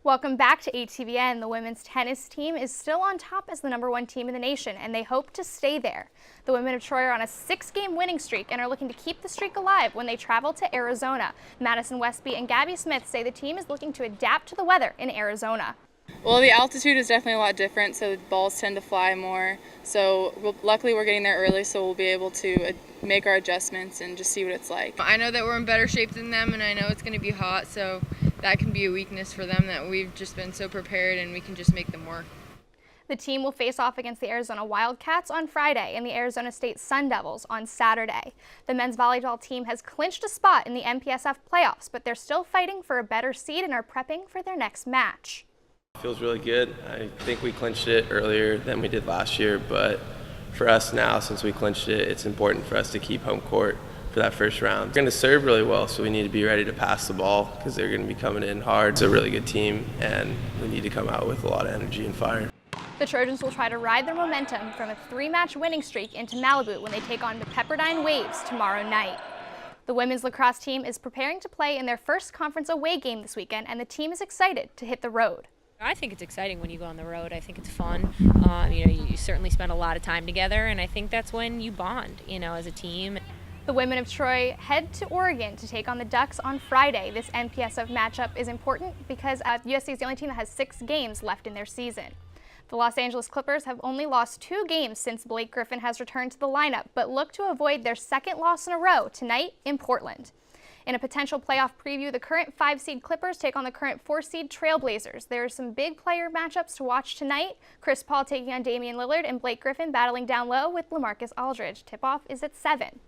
Welcome back to ATVN. The women's tennis team is still on top as the #1 team in the nation, and they hope to stay there. The women of Troy are on a 6-game winning streak and are looking to keep the streak alive when they travel to Arizona. Madison Westby and Gabby Smith say the team is looking to adapt to the weather in Arizona. Well, the altitude is definitely a lot different, so the balls tend to fly more. So luckily we're getting there early, so we'll be able to make our adjustments and just see what it's like. I know that we're in better shape than them, and I know it's going to be hot, so that can be a weakness for them, that we've just been so prepared and we can just make them work. The team will face off against the Arizona Wildcats on Friday and the Arizona State Sun Devils on Saturday. The men's volleyball team has clinched a spot in the MPSF playoffs, but they're still fighting for a better seed and are prepping for their next match. Feels really good. I think we clinched it earlier than we did last year, but for us now, since we clinched it, it's important for us to keep home court for that first round. We're going to serve really well, so we need to be ready to pass the ball because they're going to be coming in hard. It's a really good team, and we need to come out with a lot of energy and fire. The Trojans will try to ride their momentum from a 3-match winning streak into Malibu when they take on the Pepperdine Waves tomorrow night. The women's lacrosse team is preparing to play in their first conference away game this weekend, and the team is excited to hit the road. I think it's exciting when you go on the road. I think it's fun. You certainly spend a lot of time together, and I think that's when you bond, as a team. The women of Troy head to Oregon to take on the Ducks on Friday. This MPSF matchup is important because USC is the only team that has 6 games left in their season. The Los Angeles Clippers have only lost 2 games since Blake Griffin has returned to the lineup, but look to avoid their 2nd loss in a row tonight in Portland. In a potential playoff preview, the current 5-seed Clippers take on the current 4-seed Trailblazers. There are some big player matchups to watch tonight. Chris Paul taking on Damian Lillard and Blake Griffin battling down low with LaMarcus Aldridge. Tip-off is at 7.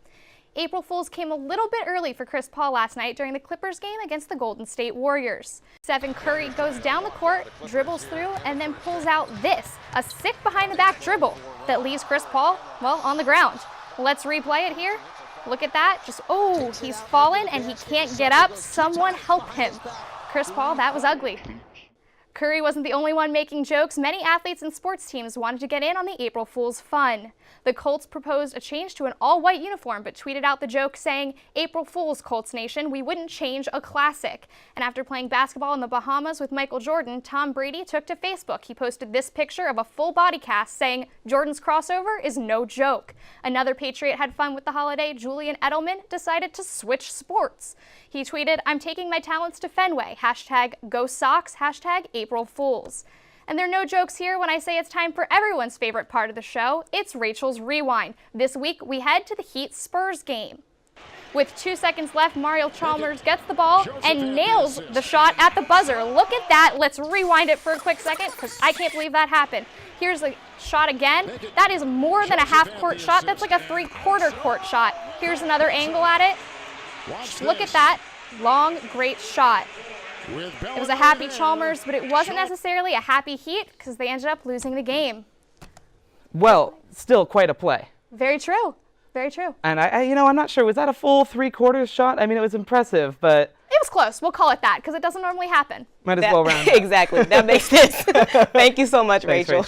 April Fools came a little bit early for Chris Paul last night during the Clippers game against the Golden State Warriors. Stephen Curry goes down the court, dribbles through, and then pulls out this, a sick behind-the-back dribble that leaves Chris Paul, well, on the ground. Let's replay it here. Look at that. He's fallen and he can't get up. Someone help him. Chris Paul, that was ugly. Curry wasn't the only one making jokes. Many athletes and sports teams wanted to get in on the April Fool's fun. The Colts proposed a change to an all-white uniform, but tweeted out the joke saying, "April Fool's, Colts Nation, we wouldn't change a classic." And after playing basketball in the Bahamas with Michael Jordan, Tom Brady took to Facebook. He posted this picture of a full body cast saying, "Jordan's crossover is no joke." Another Patriot had fun with the holiday. Julian Edelman decided to switch sports. He tweeted, "I'm taking my talents to Fenway. #GoSox, #April Fools." And there are no jokes here when I say it's time for everyone's favorite part of the show. It's Rachel's Rewind. This week, we head to the Heat-Spurs game. With 2 seconds left, Mario Chalmers gets the ball and nails the shot at the buzzer. Look at that. Let's rewind it for a quick second because I can't believe that happened. Here's the shot again. That is more than a half-court shot. That's like a 3/4 court shot. Here's another angle at it. Look at that. Long, great shot. It was a happy Chalmers, but it wasn't necessarily a happy Heat because they ended up losing the game. Well, still quite a play. Very true. Very true. And I'm not sure, was that a full 3/4 shot? I mean, it was impressive, but it was close. We'll call it that because it doesn't normally happen. Might as well round. Exactly. That makes sense. Thank you so much, Thanks, Rachel.